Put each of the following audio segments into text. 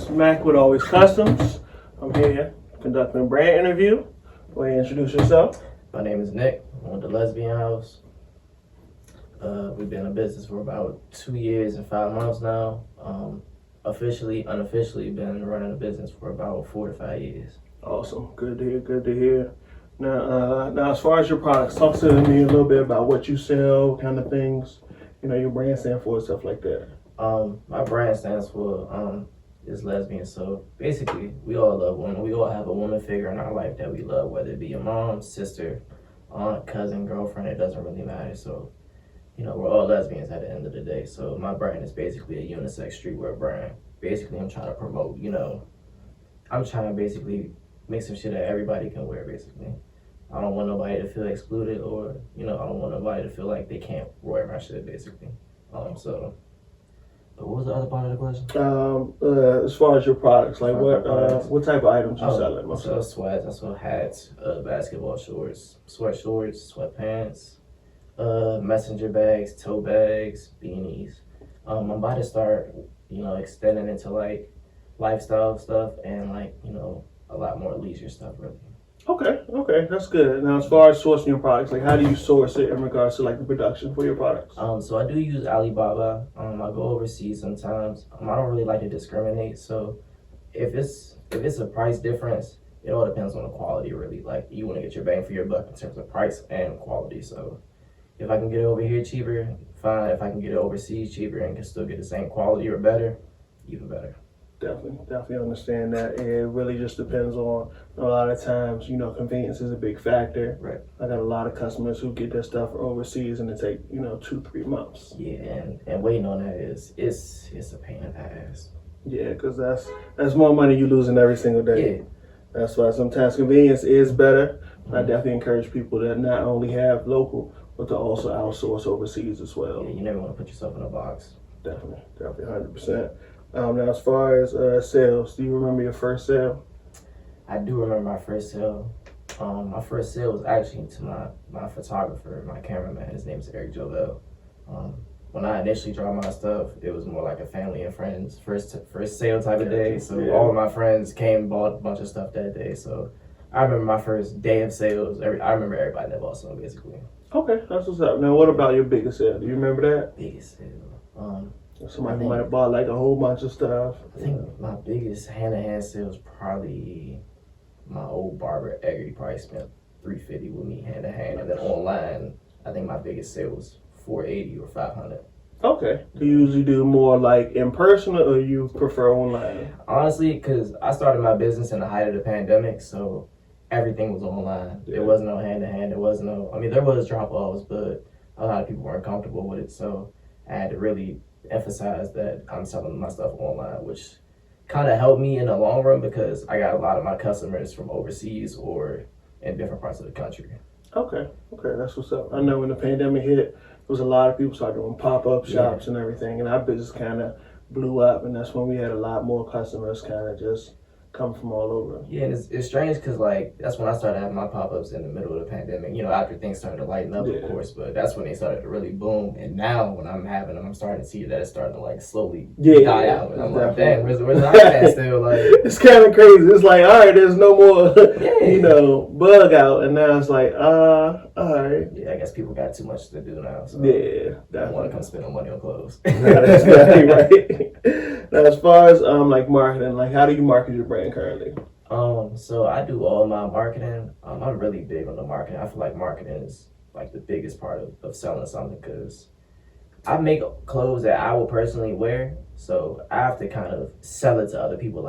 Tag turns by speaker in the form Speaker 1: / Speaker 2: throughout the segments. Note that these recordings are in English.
Speaker 1: is Mac with Always Customs. I'm here conducting a brand interview. Go ahead and introduce yourself.
Speaker 2: My name is Nick. I'm with the Lesbienne house. We've been in business for about 2 years and 5 months now. Officially, unofficially, been running the business for about 4 to 5 years.
Speaker 1: Awesome. Good to hear. Good to hear. Now, as far as your products, talk to me a little bit about what you sell, kind of things, your brand stand for, stuff like that.
Speaker 2: My brand stands for is Lesbienne. So basically, we all love women. We all have a woman figure in our life that we love, whether it be your mom, sister, aunt, cousin, girlfriend. It doesn't really matter. So, we're all lesbians at the end of the day. So my brand is basically a unisex streetwear brand. Basically, I'm trying to promote. I'm trying to basically make some shit that everybody can wear. Basically, I don't want nobody to feel excluded, or I don't want nobody to feel like they can't wear my shit. Basically, But what was the other part of the question?
Speaker 1: As far as your products, like what type of items you selling?
Speaker 2: I sell sweats, I sell hats, basketball shorts, sweatshorts, sweatpants, messenger bags, tote bags, beanies. I'm about to start, extending into like lifestyle stuff and a lot more leisure stuff really.
Speaker 1: Okay, that's good. Now, as far as sourcing your products, like how do you source it in regards to like the production for your products?
Speaker 2: So I do use Alibaba. I go overseas sometimes. I don't really like to discriminate. So if it's a price difference, it all depends on the quality really. Like you want to get your bang for your buck in terms of price and quality. So if I can get it over here cheaper, fine. If I can get it overseas cheaper and can still get the same quality or better, even better.
Speaker 1: Definitely understand that. It really just depends on a lot of times, convenience is a big factor.
Speaker 2: Right.
Speaker 1: I got a lot of customers who get their stuff overseas and it take, 2-3 months.
Speaker 2: Yeah, and waiting on that it's a pain in the ass.
Speaker 1: Yeah, because that's more money you losing every single day.
Speaker 2: Yeah.
Speaker 1: That's why sometimes convenience is better. I definitely encourage people to not only have local, but to also outsource overseas as well.
Speaker 2: Yeah, you never want to put yourself in a box.
Speaker 1: Definitely 100%. Now, as far as sales, do you remember your first sale?
Speaker 2: I do remember my first sale. My first sale was actually to my photographer, my cameraman. His name is Eric Jovel. When I initially dropped my stuff, it was more like a family and friends first sale type of day. So all of my friends came and bought a bunch of stuff that day. So I remember my first day of sales. I remember everybody that bought something basically.
Speaker 1: Okay, that's what's up. Now, what about your biggest sale? Do you remember that?
Speaker 2: Biggest sale.
Speaker 1: Somebody might have bought like a whole bunch of stuff.
Speaker 2: I think my biggest hand-to-hand sale was probably my old barber Egger. He probably spent $350 with me hand-to-hand, and then online, I think my biggest sale was $480 or $500.
Speaker 1: Okay. Do you usually do more like in person, or you prefer online?
Speaker 2: Honestly, because I started my business in the height of the pandemic, so everything was online.
Speaker 1: Yeah.
Speaker 2: There was no hand-to-hand. There was there was drop-offs, but a lot of people weren't comfortable with it, so I had to really emphasize that I'm selling my stuff online, which kind of helped me in the long run because I got a lot of my customers from overseas or in different parts of the country.
Speaker 1: Okay, that's what's up. I know when the pandemic hit, there was a lot of people started doing pop-up shops and everything, and our business kind of blew up, and that's when we had a lot more customers kind of just come from all over.
Speaker 2: Yeah, and it's strange because that's when I started having my pop-ups in the middle of the pandemic, after things started to lighten up, of course, but that's when they started to really boom. And now when I'm having them, I'm starting to see that it's starting to slowly die out. And I'm like, dang, where's the iPad still?
Speaker 1: It's kind of crazy. It's like, all right, there's no more, bug out. And now it's like, all right.
Speaker 2: Yeah, I guess people got too much to do now. So
Speaker 1: yeah, definitely.
Speaker 2: I don't want to come spending money on clothes.
Speaker 1: That's exactly right. Now, as far as marketing, how do you market your brand currently?
Speaker 2: So I do all my marketing. I'm really big on the marketing. I feel like marketing is the biggest part of selling something because I make clothes that I will personally wear. So I have to kind of sell it to other people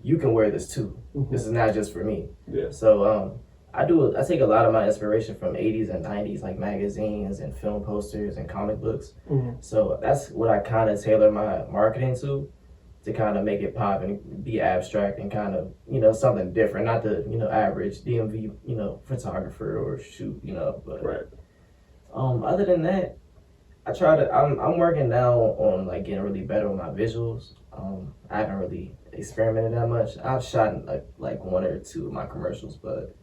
Speaker 2: you can wear this too. Mm-hmm. This is not just for me.
Speaker 1: Yeah.
Speaker 2: So I take a lot of my inspiration from 80s and 90s magazines and film posters and comic books. Mm-hmm. So that's what I kind of tailor my marketing to kind of make it pop and be abstract and kind of, something different, not the, average DMV, photographer or shoot, but
Speaker 1: right.
Speaker 2: Other than that, I'm working now on getting really better with my visuals. I haven't really experimented that much. I've shot like 1 or 2 of my commercials, but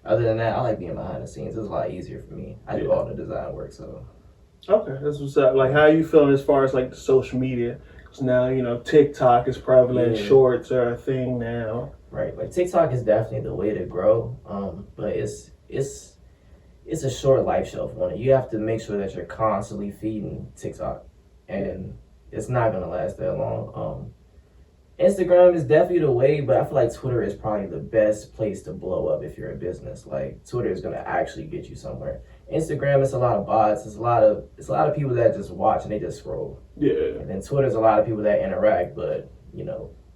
Speaker 2: other than that, I like being behind the scenes. It's a lot easier for me. I do all the design work, so.
Speaker 1: Okay, that's what's up. How are you feeling as far as the social media? 'Cause now, TikTok is prevalent,
Speaker 2: Yeah.
Speaker 1: shorts are a thing now.
Speaker 2: Right, like TikTok is definitely the way to grow, but it's a short life shelf on it. You have to make sure that you're constantly feeding TikTok, and it's not gonna last that long. Instagram is definitely the way, but I feel like Twitter is probably the best place to blow up if you're a business. Like Twitter is gonna actually get you somewhere. Instagram, it's a lot of bots. It's a lot of people that just watch and they just scroll.
Speaker 1: Yeah.
Speaker 2: And then Twitter's a lot of people that interact, but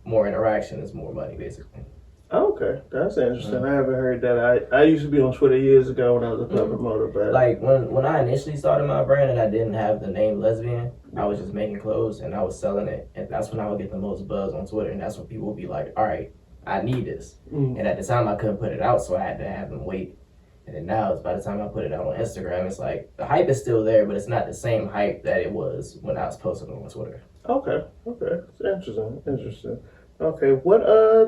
Speaker 2: more interaction is more money, basically.
Speaker 1: Okay, that's interesting. I haven't heard that. I used to be on Twitter years ago when I was a club promoter, but
Speaker 2: Like when I initially started my brand and I didn't have the name Lesbienne, I was just making clothes and I was selling it, and that's when I would get the most buzz on Twitter, and that's when people would be like, "All right, I need this." And at the time I couldn't put it out, so I had to have them wait. And then now, by the time I put it out on Instagram, it's like the hype is still there, but it's not the same hype that it was when I was posting it on Twitter.
Speaker 1: Okay, it's interesting. Okay,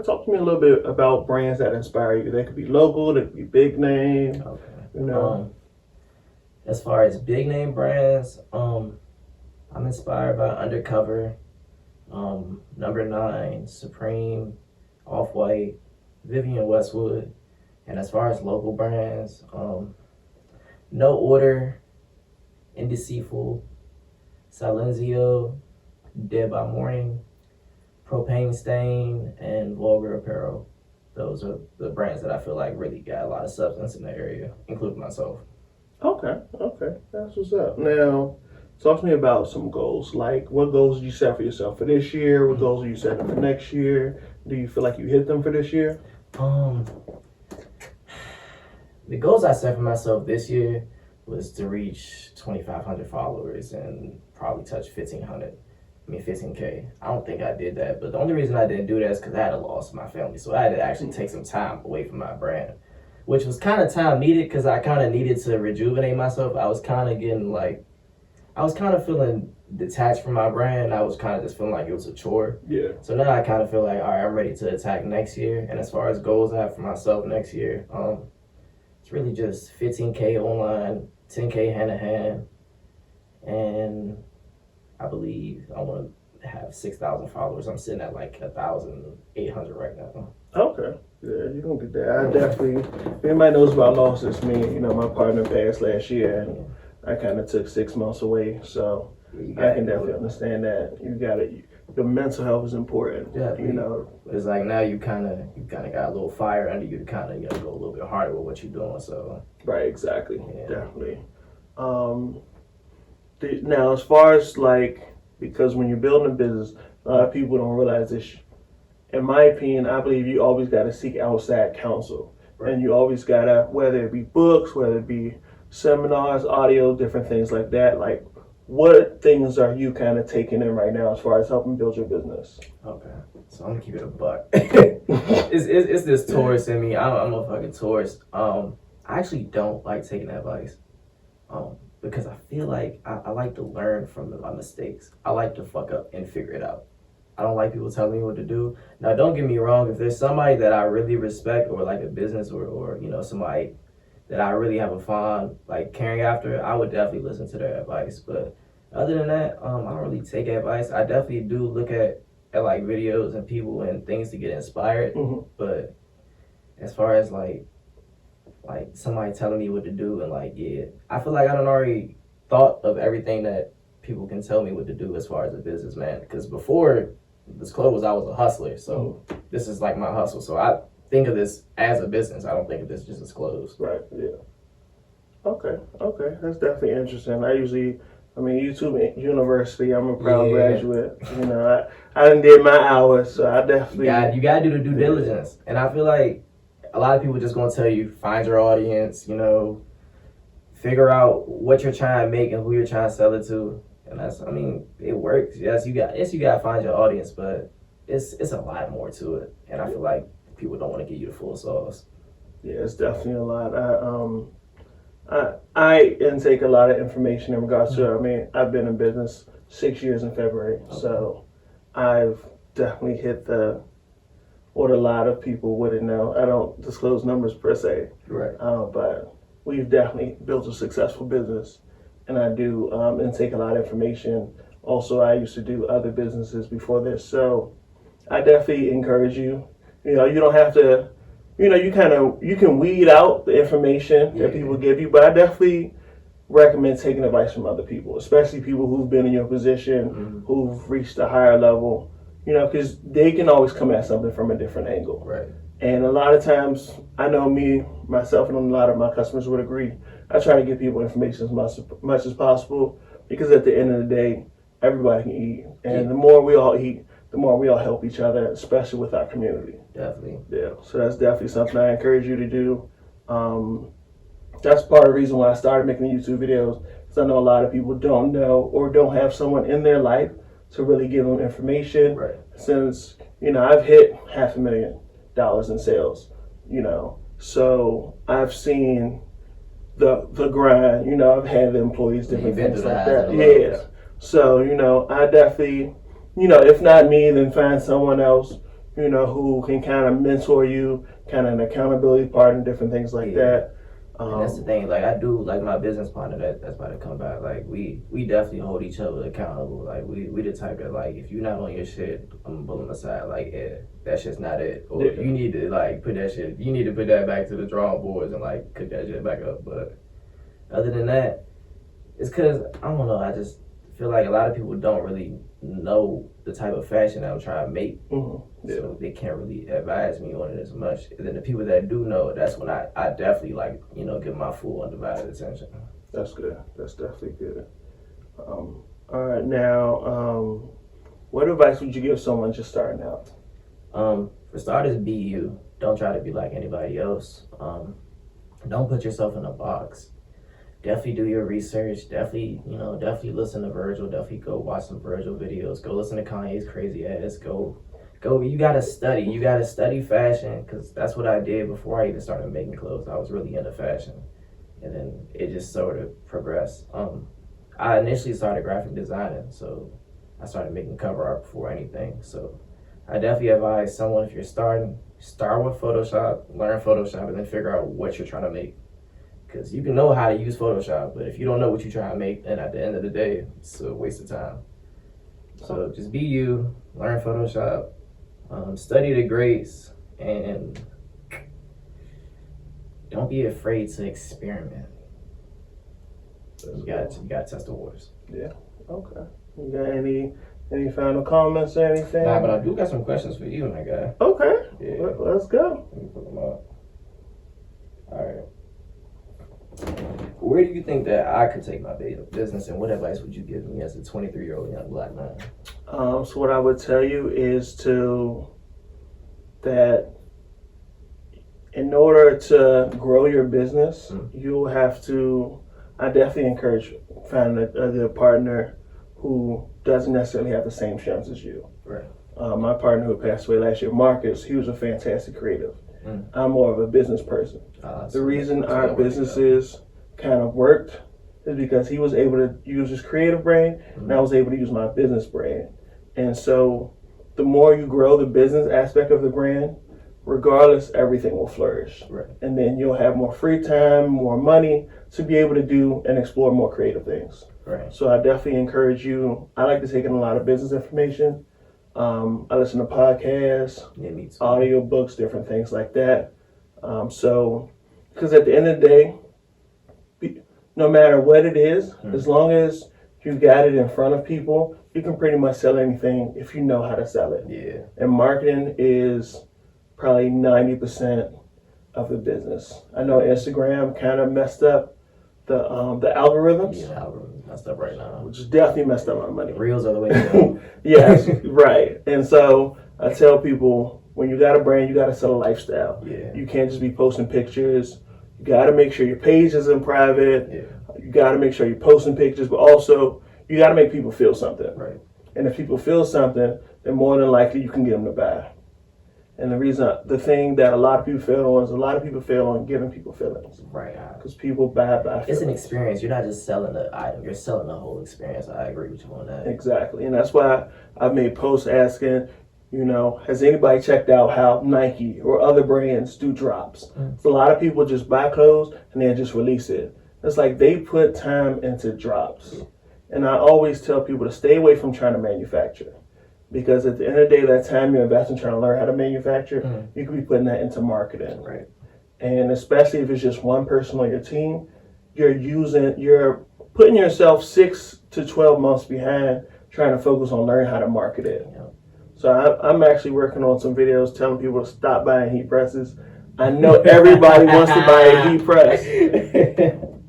Speaker 1: talk to me a little bit about brands that inspire you. They could be local, they could be big name.
Speaker 2: Okay. As far as big name brands, I'm inspired by Undercover, Number 9, Supreme, Off-White, Vivian Westwood. And as far as local brands, No Order, Indeciful, Silenzio, Dead by Morning, Propane Stain, and Vulgar Apparel. Those are the brands that I feel like really got a lot of substance in the area, including myself.
Speaker 1: Okay, that's what's up. Now, talk to me about some goals. Like, what goals did you set for yourself for this year? What goals are you setting for next year? Do you feel like you hit them for this year?
Speaker 2: The goals I set for myself this year was to reach 2,500 followers and probably touch 15K. I don't think I did that, but the only reason I didn't do that is because I had a loss in my family, so I had to actually take some time away from my brand, which was kind of time needed because I kind of needed to rejuvenate myself. I was kind of feeling detached from my brand. I was kind of just feeling like it was a chore.
Speaker 1: Yeah.
Speaker 2: So now I kind of feel like, all right, I'm ready to attack next year. And as far as goals I have for myself next year, it's really just 15K online, 10K hand-to-hand, and I believe I want to have 6,000 followers. I'm sitting at like 1,800 right now.
Speaker 1: Okay. Yeah, you're going to get that. I definitely, if anybody knows about losses, my partner passed last year, and I kind of took 6 months away, so I can definitely understand that. You got it. Your mental health is important.
Speaker 2: Yeah, it's like now you kind of got a little fire under you to kind of go a little bit harder with what you're doing. So
Speaker 1: right, exactly, definitely. Now, as far as because when you're building a business, a lot of people don't realize this. In my opinion, I believe you always got to seek outside counsel, and you always got to, whether it be books, whether it be seminars, audio, different things like that. Like, what things are you kind of taking in right now as far as helping build your business?
Speaker 2: Okay, so I'm gonna keep it a buck. it's this tourist in me. I'm a fucking tourist. I actually don't like taking advice. Because I feel like I like to learn from my mistakes. I like to fuck up and figure it out. I don't like people telling me what to do. Now, don't get me wrong. If there's somebody that I really respect, or like a business, or somebody that I really have a fond caring after, I would definitely listen to their advice. But other than that, I don't really take advice. I definitely do look at like videos and people and things to get inspired.
Speaker 1: Mm-hmm.
Speaker 2: But as far as like somebody telling me what to do, and I feel like I done already thought of everything that people can tell me what to do as far as a businessman. Because before this clothes, I was a hustler, so this is like my hustle. So I think of this as a business. I don't think of this just as clothes.
Speaker 1: Right. Yeah. Okay. That's definitely interesting. YouTube University. I'm a proud graduate. I done did my hours, so I definitely.
Speaker 2: You gotta do the due diligence, and I feel like a lot of people just gonna tell you find your audience. Figure out what you're trying to make and who you're trying to sell it to, and it works. Yes, you gotta find your audience, but it's a lot more to it, and I feel like people don't want to give you the full sauce.
Speaker 1: Yeah, it's definitely a lot. I intake a lot of information in regards to. I've been in business 6 years in February, so I've definitely hit what a lot of people wouldn't know. I don't disclose numbers per se,
Speaker 2: right?
Speaker 1: But we've definitely built a successful business, and I do intake a lot of information Also, I used to do other businesses before this, so I definitely encourage you. You know, you don't have to. You know, you can weed out the information that people give you, but I definitely recommend taking advice from other people, especially people who've been in your position, who've reached a higher level. You know, because they can always come at something from a different angle.
Speaker 2: Right.
Speaker 1: And a lot of times, I know myself, and a lot of my customers would agree. I try to give people information as much as possible because at the end of the day, everybody can eat, and the more we all eat, the more we all help each other, especially with our community.
Speaker 2: Definitely.
Speaker 1: Yeah, so that's definitely something I encourage you to do. That's part of the reason why I started making the YouTube videos, because I know a lot of people don't know or don't have someone in their life to really give them information.
Speaker 2: Right.
Speaker 1: Since, you know, I've hit $500,000 in sales, you know, so I've seen the grind, you know, I've had the employees, different things like that. Yeah. So, you know, I definitely, you know, if not me, then find someone else, you know, who can kind of mentor you, kind of an accountability partner, different things like that.
Speaker 2: And that's the thing, like I do, like my business partner that's about to come back, like we definitely hold each other accountable. Like we the type that, like, if you're not on your shit, I'm gonna pull them aside, like, yeah, that shit's not it. Or you need to like put that back to the drawing boards and like cook that shit back up. But other than that, it's cause I don't know, I just feel like a lot of people don't really know the type of fashion that I'm trying to make. So they can't really advise me on it as much. And then the people that do know, that's when I definitely, like, you know, give my full undivided attention.
Speaker 1: That's good. That's definitely good. All right, now, what advice would you give someone just starting out?
Speaker 2: For starters, be you. Don't try to be like anybody else. Don't put yourself in a box. Definitely do your research. Definitely listen to Virgil. Definitely go watch some Virgil videos. Go listen to Kanye's crazy ass. Go. You gotta study. You gotta study fashion, because that's what I did before I even started making clothes. I was really into fashion, and then it just sort of progressed. I initially started graphic designing, so I started making cover art before anything. So I definitely advise someone, if you're starting, start with Photoshop, learn Photoshop, and then figure out what you're trying to make. Because you can know how to use Photoshop, but if you don't know what you're trying to make, then at the end of the day, it's a waste of time. So just be you, learn Photoshop, study the grades, and don't be afraid to experiment. You got to test the waters.
Speaker 1: Yeah. Okay. You got any final comments or anything?
Speaker 2: Nah, but I do got some questions for you, my guy.
Speaker 1: Okay.
Speaker 2: Yeah.
Speaker 1: Let's go.
Speaker 2: Let me put them up. All right. Where do you think that I could take my business, and what advice would you give me as a 23-year-old young black man?
Speaker 1: So what I would tell you is that in order to grow your business, you'll have to, I definitely encourage finding a good partner who doesn't necessarily have the same strengths as you.
Speaker 2: Right.
Speaker 1: My partner who passed away last year, Marcus, he was a fantastic creative. I'm more of a business person. The reason our businesses kind of worked is because he was able to use his creative brain, and I was able to use my business brain. And so the more you grow the business aspect of the brand, regardless, everything will flourish.
Speaker 2: Right.
Speaker 1: And then you'll have more free time, more money to be able to do and explore more creative things.
Speaker 2: Right. So
Speaker 1: I definitely encourage you. I like to take in a lot of business information. I listen to podcasts, audio books, different things like that. Because at the end of the day, no matter what it is, as long as you got it in front of people, you can pretty much sell anything if you know how to sell it.
Speaker 2: Yeah.
Speaker 1: And marketing is probably 90% of the business. I know Instagram kind of messed up the algorithms.
Speaker 2: Yeah, algorithms messed up right now.
Speaker 1: Which is definitely messed up my money.
Speaker 2: Reels are the way to go.
Speaker 1: Yes, right. And so I tell people, when you got a brand, you got to sell a lifestyle.
Speaker 2: Yeah.
Speaker 1: You can't just be posting pictures. You got to make sure your page is in private.
Speaker 2: Yeah.
Speaker 1: You got to make sure you're posting pictures, but also you got to make people feel something.
Speaker 2: Right.
Speaker 1: And if people feel something, then more than likely you can get them to buy. And the thing that a lot of people fail on giving people feelings.
Speaker 2: Right.
Speaker 1: Because people buy feelings.
Speaker 2: It's an experience. You're not just selling the item. You're selling the whole experience. I agree with you on that.
Speaker 1: Exactly. And that's why I've made posts asking, has anybody checked out how Nike or other brands do drops? So a lot of people just buy clothes and then just release it. It's like they put time into drops. And I always tell people to stay away from trying to manufacture. Because at the end of the day, that time you invest in trying to learn how to manufacture, you could be putting that into marketing.
Speaker 2: Right.
Speaker 1: And especially if it's just one person on your team, you're putting yourself 6 to 12 months behind trying to focus on learning how to market it.
Speaker 2: Yeah.
Speaker 1: So I'm actually working on some videos telling people to stop buying heat presses. I know everybody wants to buy a heat press,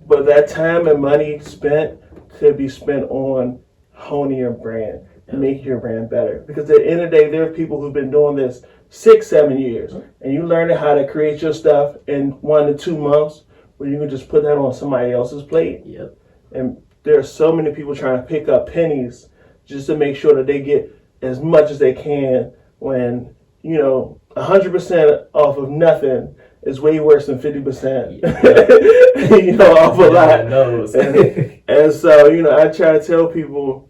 Speaker 1: but that time and money spent could be spent on honing your brand, making your brand better. Because at the end of the day, there are people who've been doing this 6-7 years, and you learning how to create your stuff in 1 to 2 months, where you can just put that on somebody else's plate.
Speaker 2: Yep.
Speaker 1: And there are so many people trying to pick up pennies just to make sure that they get as much as they can, when 100% off of nothing is way worse than 50%. Off a lot. And so I try to tell people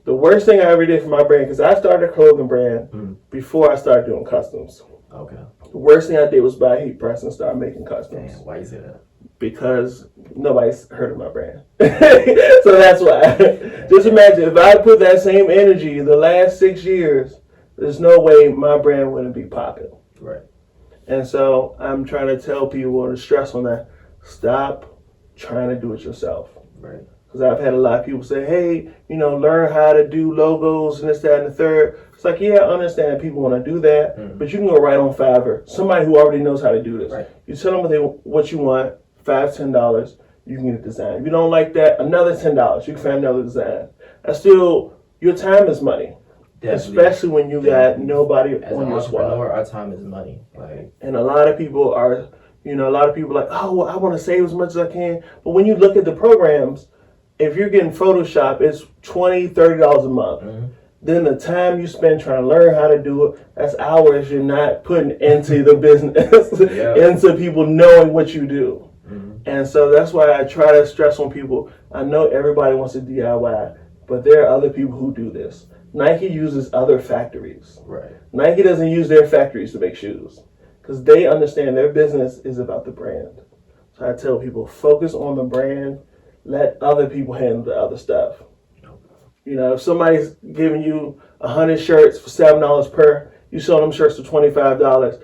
Speaker 1: the worst thing I ever did for my brand, because I started a clothing brand before I started doing customs.
Speaker 2: Okay.
Speaker 1: The worst thing I did was buy a heat press and start making customs.
Speaker 2: Damn, why you say that?
Speaker 1: Because nobody's heard of my brand. So that's why. Just imagine if I put that same energy the last 6 years, there's no way my brand wouldn't be popping.
Speaker 2: Right.
Speaker 1: And so I'm trying to tell people to stress on that. Stop trying to do it yourself.
Speaker 2: Right.
Speaker 1: Because I've had a lot of people say, hey, learn how to do logos and this, that, and the third. It's like, yeah, I understand people want to do that, but you can go right on Fiverr. Somebody who already knows how to do this.
Speaker 2: Right.
Speaker 1: You tell them what you want, $5, $10, you can get a design. If you don't like that, another $10, you can find another design. That's still, your time is money. Definitely. Especially when you got nobody
Speaker 2: as
Speaker 1: on
Speaker 2: an
Speaker 1: your squad.
Speaker 2: entrepreneur, our time is money.
Speaker 1: And a lot of people are, like, oh, well, I want to save as much as I can. But when you look at the programs, if you're getting Photoshop, it's $20, $30 a month. Then the time you spend trying to learn how to do it, that's hours you're not putting into the business, into people knowing what you do. And so that's why I try to stress on people. I know everybody wants to DIY, but there are other people who do this. Nike uses other factories.
Speaker 2: Right.
Speaker 1: Nike doesn't use their factories to make shoes because they understand their business is about the brand. So I tell people, focus on the brand, let other people handle the other stuff. If somebody's giving you 100 shirts for $7 per, you sell them shirts for $25.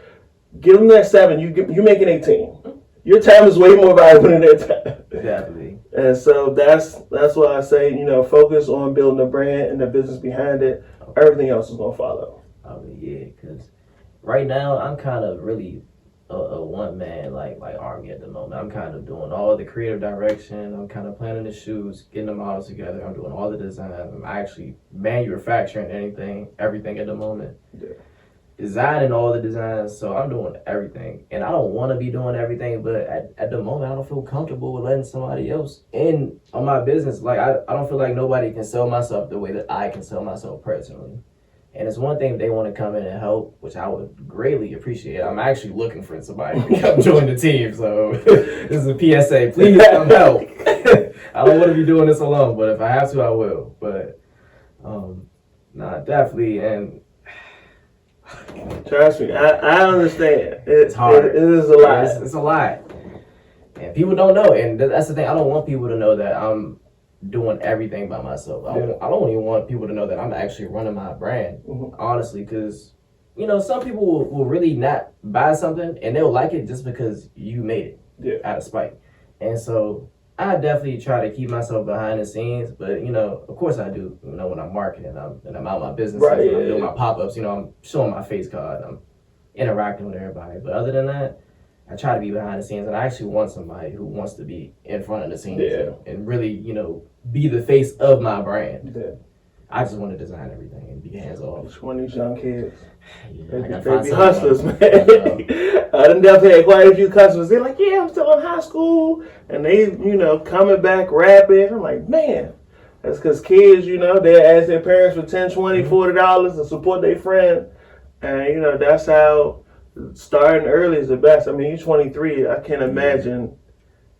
Speaker 1: Give them that 7, you making 18. Your time is way more valuable than their time.
Speaker 2: Exactly.
Speaker 1: And so that's why I say, focus on building a brand and the business behind it. Everything else is going to follow.
Speaker 2: Because right now I'm kind of really a one-man like army at the moment. I'm kind of doing all the creative direction. I'm kind of planning the shoots, getting the models together. I'm doing all the design. I'm actually manufacturing everything at the moment. Yeah. Designing all the designs, so I'm doing everything. And I don't want to be doing everything, but at the moment, I don't feel comfortable with letting somebody else in on my business. Like, I don't feel like nobody can sell myself the way that I can sell myself personally. And it's one thing if they want to come in and help, which I would greatly appreciate. I'm actually looking for somebody to come join the team, so this is a PSA. Please come help. I don't want to be doing this alone, but if I have to, I will. But, definitely, and...
Speaker 1: Trust me, I understand.
Speaker 2: It's hard.
Speaker 1: It is a lot.
Speaker 2: It's a lot. And people don't know. And that's the thing. I don't want people to know that I'm doing everything by myself. I don't even want people to know that I'm actually running my brand, honestly, because, some people will really not buy something and they'll like it just because you made it out of spite. And so I definitely try to keep myself behind the scenes, but of course I do. When I'm marketing, I'm out my business, I'm doing my pop-ups. I'm showing my face card, I'm interacting with everybody. But other than that, I try to be behind the scenes, and I actually want somebody who wants to be in front of the scenes and really, be the face of my brand. Yeah. I just want to design everything and be hands off.
Speaker 1: Which one of these young kids?
Speaker 2: They
Speaker 1: be hustlers, man. I done definitely had quite a few customers. They're like, yeah, I'm still in high school. And they, coming back rapping. I'm like, man, that's because kids, they ask their parents for $10, $20, $40 to support their friend. And, that's how starting early is the best. I mean, you're 23. I can't imagine,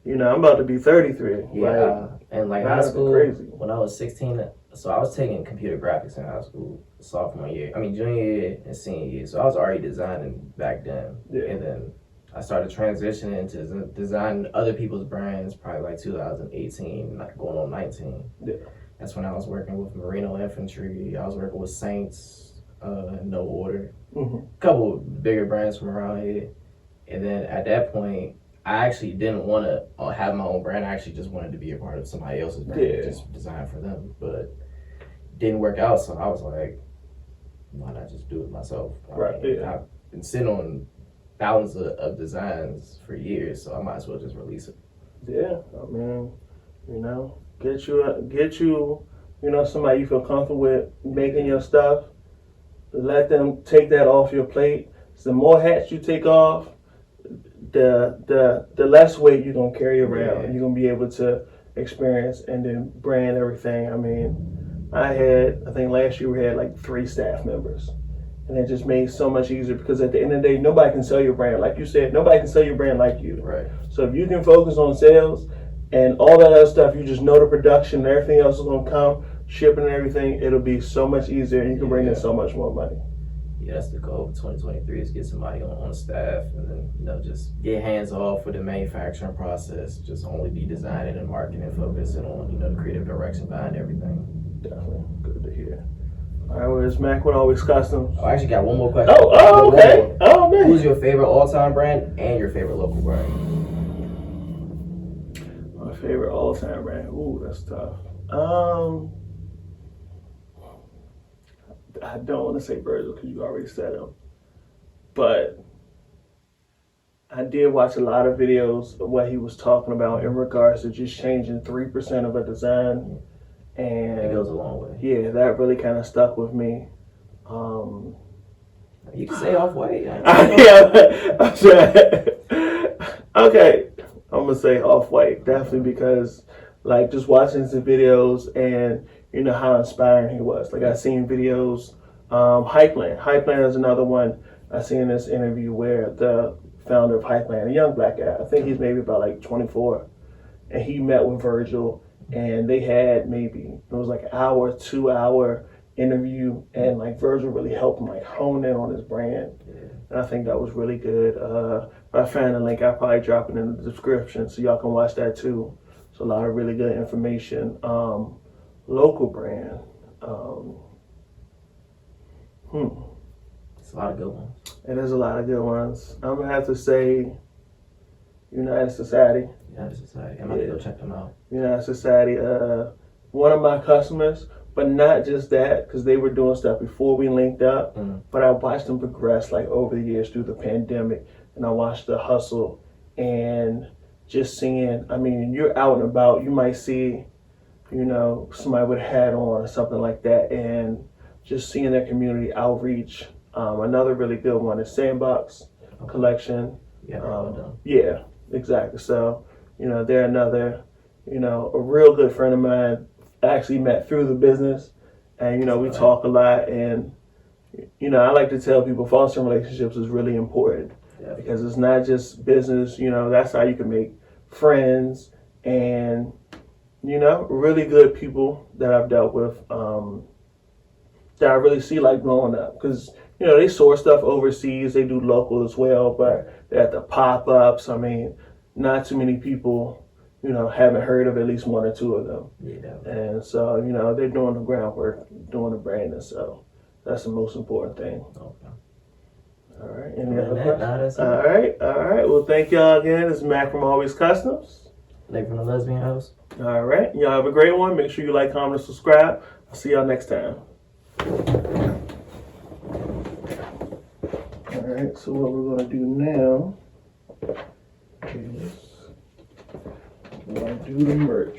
Speaker 1: I'm about to be 33.
Speaker 2: Yeah. And high school,
Speaker 1: crazy.
Speaker 2: When I was 16, so I was taking computer graphics in high school, junior year and senior year. So I was already designing back then. Yeah. And then I started transitioning into designing other people's brands, probably 2018, going on 19. Yeah. That's when I was working with Marino Infantry. I was working with Saints, No Order, a couple bigger brands from around here. And then at that point, I actually didn't want to have my own brand. I actually just wanted to be a part of somebody else's brand, just design for them. But didn't work out, so I was like, why not just do it myself? I've been sitting on thousands of designs for years, so I might as well just release it.
Speaker 1: Yeah, I mean, get you, somebody you feel comfortable with making your stuff. Let them take that off your plate. So the more hats you take off, the less weight you're gonna carry around. Yeah. You're gonna be able to experience and then brand everything. I mean, I think last year we had like 3 staff members. And it just made it so much easier because at the end of the day, nobody can sell your brand. Like you said, nobody can sell your brand like you.
Speaker 2: Right.
Speaker 1: So if you can focus on sales and all that other stuff, you just know the production and everything else is going to come, shipping and everything, it'll be so much easier and you can bring in so much more money.
Speaker 2: Yeah, that's the goal for 2023 is get somebody on staff and then, just get hands off with the manufacturing process. Just only be designing and marketing, focusing on, the creative direction behind everything.
Speaker 1: Definitely. Good to hear. All right, well, it's Mac with Always Customs.
Speaker 2: I actually got one more question.
Speaker 1: Oh, okay. Oh, man.
Speaker 2: Who's your favorite all-time brand and your favorite local brand?
Speaker 1: My favorite all-time brand. Ooh, that's tough. I don't want to say Virgil because you already said him, but I did watch a lot of videos of what he was talking about in regards to just changing 3% of a design. And
Speaker 2: it goes a long way.
Speaker 1: Yeah, that really kind of stuck with me.
Speaker 2: You can say Off-White.
Speaker 1: Okay, I'm gonna say Off-White definitely because, like, just watching his videos and how inspiring he was. Like I seen videos, Hypeland is another one. I seen this interview where the founder of Hypeland, a young black guy, I think he's maybe about like 24, and he met with Virgil. And they had it was like an hour, 2-hour interview, and like Virgil really helped him like hone in on his brand. Yeah. And I think that was really good. If I find a link, I'll probably drop it in the description so y'all can watch that too. So a lot of really good information. Local brand.
Speaker 2: It's a lot of good ones.
Speaker 1: It is a lot of good ones. I'm gonna have to say United Society.
Speaker 2: United Society. I'm going to go check them out.
Speaker 1: United Society. One of my customers, but not just that, because they were doing stuff before we linked up. But I watched them progress like over the years through the pandemic, and I watched the hustle and just seeing. I mean, you're out and about, you might see, somebody with a hat on or something like that, and just seeing that community outreach. Another really good one is Sandbox Collection. Yeah, exactly. So. They're another, a real good friend of mine. Actually met through the business, and we talk a lot. And I like to tell people fostering relationships is really important because it's not just business. That's how you can make friends and really good people that I've dealt with that I really see like growing up because they source stuff overseas. They do local as well, but they're at the pop-ups. I mean. Not too many people, haven't heard of at least 1 or 2 of them.
Speaker 2: Yeah.
Speaker 1: And so, they're doing the groundwork, doing the branding. So that's the most important thing.
Speaker 2: Okay.
Speaker 1: All right. Any other questions? All right. Well, thank y'all again. This is Mac from Always Customs.
Speaker 2: Nick from the Lesbienne House.
Speaker 1: All right. Y'all have a great one. Make sure you like, comment, and subscribe. I'll see y'all next time. All right. So what we're going to do now is we're going to do the merch.